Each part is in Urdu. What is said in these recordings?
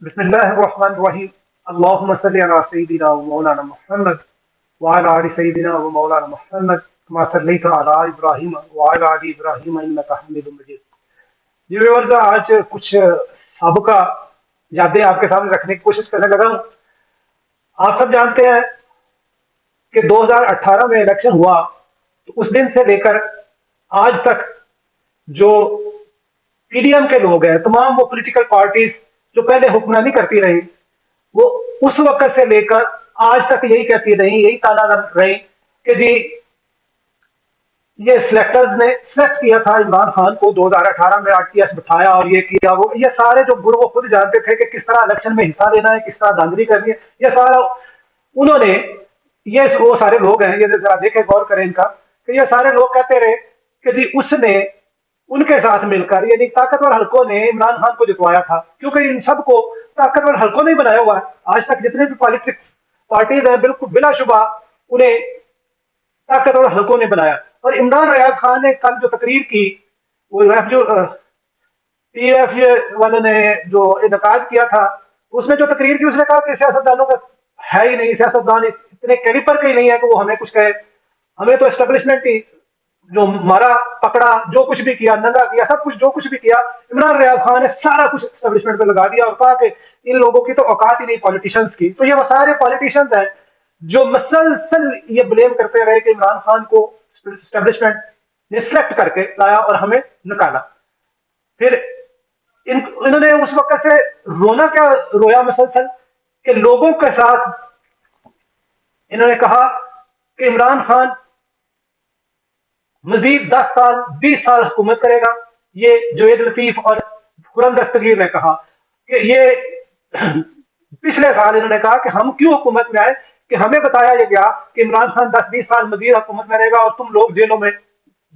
بسم الله الرحمن الرحيم. اللهم صل على سيدنا ومولانا محمد وعلى آل سيدنا ومولانا محمد كما صليت على إبراهيم وعلى آل إبراهيم إنك حميد مجيد. یہ ویورز آج کچھ سابقہ یادیں آپ کے سامنے رکھنے کی کوشش کرنے لگا ہوں. آپ سب جانتے ہیں کہ 2018 میں الیکشن ہوا تو اس دن سے لے کر آج تک جو پی ڈی ایم کے لوگ ہیں، تمام وہ پولیٹیکل پارٹیز جو پہلے حکمرانی کرتی رہی، وہ اس وقت سے لے کر آج تک یہی کہتی رہی، یہی تانا رہی کہ جی یہ سلیکٹرز نے سلیکٹ کیا تھا عمران خان کو 2018 میں آر ٹی ایس بٹھایا اور یہ کیا وہ. یہ سارے جو گروہ خود جانتے تھے کہ کس طرح الیکشن میں حصہ لینا ہے، کس طرح دھاندلی کرنی ہے. یہ سارا انہوں نے، یہ وہ سارے لوگ ہیں، یہ ذرا دیکھیں غور کریں ان کا، کہ یہ سارے لوگ کہتے رہے کہ جی اس نے ان کے ساتھ مل کر، یعنی طاقتور حلقوں نے عمران خان کو جتوایا تھا، کیونکہ ان سب کو طاقتور حلقوں نے بنایا ہوا ہے. آج تک جتنے بھی پالیٹکس پارٹیز ہیں بالکل بلا شبہ انہیں طاقتور حلقوں نے بنایا. اور عمران ریاض خان نے کل جو تقریر کی، وہ پی ایف والوں نے جو انعقاد کیا تھا، اس میں جو تقریر کی اس نے کہا کہ سیاستدانوں کا ہے ہی نہیں، سیاستدان اتنے کیلیبر کے ہی نہیں ہے کہ وہ ہمیں کچھ کہے. ہمیں تو اسٹیبلشمنٹ ہی جو مارا پکڑا، جو کچھ بھی کیا، ننگا کیا، سب کچھ جو کچھ بھی کیا، عمران ریاض خان نے سارا کچھ اسٹیبلشمنٹ پہ لگا دیا اور کہا کہ ان لوگوں کی تو اوقات ہی نہیں پالیٹیشنز کی. تو یہ وہ سارے پالیٹیشنز ہیں جو مسلسل یہ بلیم کرتے رہے کہ عمران خان کو اسٹیبلشمنٹ نے سلیکٹ کر کے لایا اور ہمیں نکالا. پھر انہوں نے اس وقت سے رونا کیا رویا مسلسل کہ لوگوں کے ساتھ انہوں نے کہا کہ عمران خان مزید 10 سال 20 سال حکومت کرے گا. یہ جوید لطیف اور خرم دستگیر نے کہا کہ یہ پچھلے سال انہوں نے کہا کہ ہم کیوں حکومت میں آئے، کہ ہمیں بتایا یہ گیا کہ عمران خان 10-20 سال مزید حکومت میں رہے گا اور تم لوگ جیلوں میں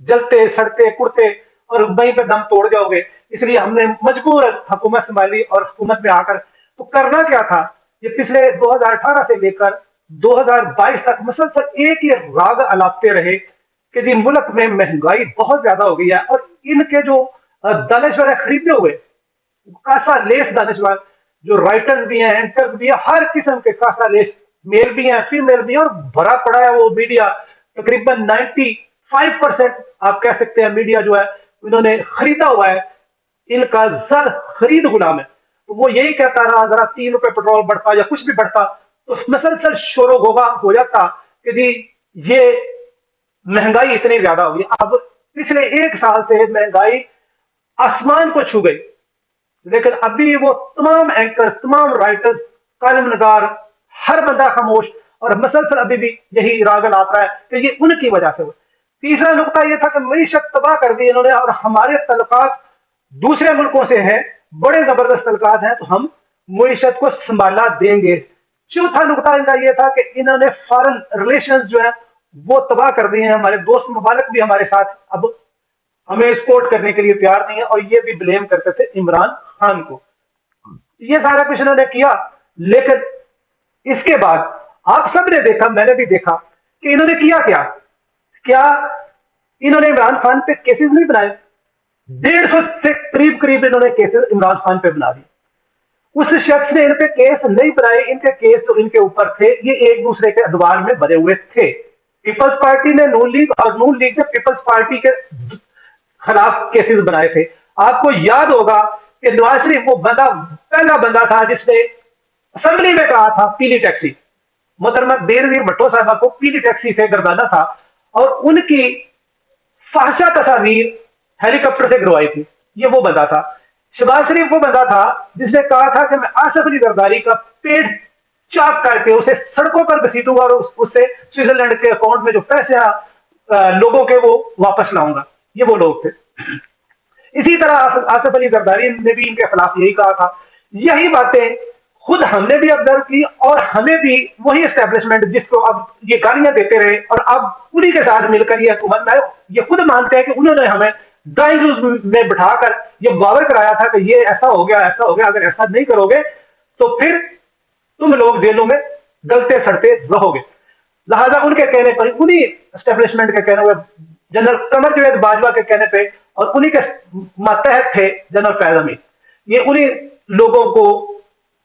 جلتے سڑتے کڑتے اور وہیں پہ دم توڑ جاؤ گے، اس لیے ہم نے مجبور حکومت سنبھالی اور حکومت میں آ کر تو کرنا کیا تھا. یہ پچھلے 2018 سے لے کر 2022 تک مسلسل ایک ہی راگ الاپتے رہے کہ جی ملک میں مہنگائی بہت زیادہ ہو گئی ہے اور ان کے جو دانشور خریدے ہوئے کاسا لیس دانشور، جو رائٹرز بھی ہیں، اینکرز بھی ہیں، ہر قسم کے کاسا لیس، میل بھی ہیں فیمیل بھی ہیں، اور بھرا پڑا ہے وہ میڈیا. تقریباً 95% آپ کہہ سکتے ہیں میڈیا جو ہے انہوں نے خریدا ہوا ہے، ان کا زر خرید غلام ہے. تو وہ یہی کہتا رہا ذرا 3 روپے پیٹرول بڑھتا یا کچھ بھی بڑھتا تو مسلسل شور و غوغا ہو جاتا کہ جی یہ مہنگائی اتنی زیادہ ہوگی. اب پچھلے 1 سال سے مہنگائی آسمان کو چھو گئی، لیکن ابھی وہ تمام اینکرز، تمام رائٹرز، کالم نگار، ہر بندہ خاموش اور مسلسل ابھی بھی یہی راگ الاپ رہا ہے کہ یہ ان کی وجہ سے ہو. تیسرا نقطہ یہ تھا کہ معیشت تباہ کر دی انہوں نے اور ہمارے تعلقات دوسرے ملکوں سے ہیں، بڑے زبردست تعلقات ہیں تو ہم معیشت کو سنبھالا دیں گے. چوتھا نقطہ ان کا یہ تھا کہ انہوں نے فارن ریلیشنز جو ہیں وہ تباہ کر دیے ہیں. ہمارے دوست ممالک بھی ہمارے ساتھ اب ہمیں سپورٹ کرنے کے لیے تیار نہیں ہے اور یہ بھی بلیم کرتے تھے عمران خان کو. یہ سارا کچھ انہوں نے کیا، لیکن اس کے بعد آپ سب نے دیکھا، میں نے بھی دیکھا کہ انہوں نے کیا انہوں نے عمران خان پہ کیسز نہیں بنائے. 150 سے قریب انہوں نے کیسز عمران خان پہ بنا دی. اس شخص نے ان پہ کیس نہیں بنائے، ان کے کیس تو ان کے اوپر تھے، یہ ایک دوسرے کے ادوار میں بنے ہوئے تھے. پیپلز پارٹی نے نون لیگ اور نون لیگ نے پیپلز پارٹی کے خلاف کیسز بنائے تھے. آپ کو یاد ہوگا کہ نواز شریف وہ پہلا بندہ تھا جس نے اسمبلی میں کہا تھا پیلی ٹیکسی، محترمہ بینظیر بھٹو صاحبہ کو پیلی ٹیکسی سے گردانا تھا اور ان کی فحشہ تصاویر ہیلی کاپٹر سے گروائی تھی. یہ وہ بندہ تھا. شہباز شریف وہ بندہ تھا جس نے کہا تھا کہ میں آصف علی زرداری کا پیٹ چاک کر کے اسے سڑکوں پر گھسیٹوں گا اور اس سے سوئٹزرلینڈ کے اکاؤنٹ میں جو پیسے لوگوں کے وہ واپس لاؤں گا. یہ وہ لوگ تھے. اسی طرح آصف علی زرداری نے بھی ان کے خلاف یہی کہا تھا. یہی باتیں خود ہم نے بھی آبزرو کی اور ہمیں بھی وہی اسٹیبلشمنٹ جس کو اب یہ گالیاں دیتے رہے اور اب انہی کے ساتھ مل کر یہ حکومت میں یہ خود مانتے ہیں کہ انہوں نے ہمیں ڈرائنگ روم میں بٹھا کر یہ باور کرایا تھا کہ یہ ایسا ہو گیا، اگر ایسا نہیں کرو گے تو پھر تم لوگ جیلوں میں گلتے سڑتے رہو گے. لہذا ان کے کہنے پر، انہی اسٹیبلشمنٹ کے کہنے پر، جنرل قمر جاوید باجوہ کے کہنے پہ اور انہی کے ماتحت تھے جنرل فیض امین، یہ انہی لوگوں کو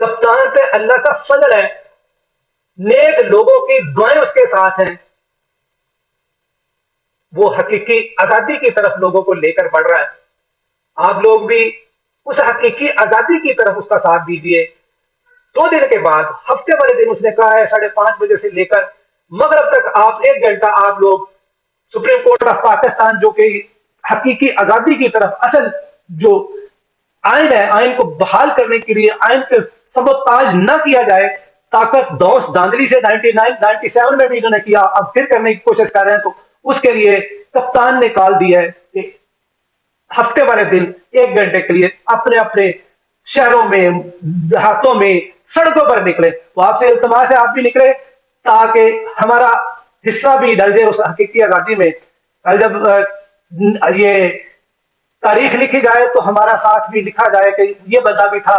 کپتان پہ اللہ کا فضل ہے، نیک لوگوں کی دعائیں اس کے ساتھ ہیں، وہ حقیقی آزادی کی طرف لوگوں کو لے کر بڑھ رہا ہے۔ آپ لوگ بھی اس حقیقی آزادی کی طرف اس کا ساتھ دیجیے۔ 2 دن کے بعد ہفتے والے دن اس نے کہا ہے 5:30 بجے سے لے کر مغرب تک آپ 1 گھنٹہ آپ لوگ سپریم کورٹ آف پاکستان جو کہ حقیقی آزادی کی طرف اصل جو آئین ہے، آئین کو بحال کرنے کے لیے آئین پہ سبوتاژ نہ کیا جائے، طاقت دوس دھاندلی سے 97 میں بھی انہوں نے کیا، اب پھر کرنے کی کوشش کر رہے ہیں، تو اس کے لیے کپتان نے کال دیا ہے کہ ہفتے والے دن 1 گھنٹے کے لیے اپنے اپنے شہروں میں، دیہاتوں میں، سڑکوں پر نکلے۔ تو آپ سے التماس ہے آپ بھی نکلے تاکہ ہمارا حصہ بھی ڈل جائے اس حقیقی آزادی میں۔ جب یہ تاریخ لکھی جائے تو ہمارا ساتھ بھی لکھا جائے کہ یہ بندہ بھی تھا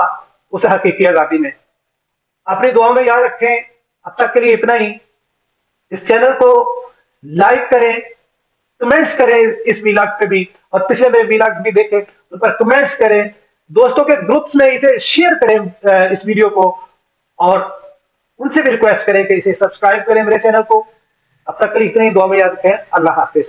اس حقیقی آزادی میں۔ اپنی دعاؤں میں یاد رکھیں۔ اب تک کے لیے اتنا ہی۔ اس چینل کو لائک کریں، کمنٹس کریں اس ویلاگ پہ بھی، اور پچھلے میرے ویلاگ بھی دیکھیں، ان پر کمنٹس کریں، دوستوں کے گروپس میں اسے شیئر کریں اس ویڈیو کو، اور ان سے بھی ریکویسٹ کریں کہ اسے سبسکرائب کریں میرے چینل کو۔ اب تک کے لیے اتنا ہی، دعا میں یاد رکھیں۔ اللہ حافظ۔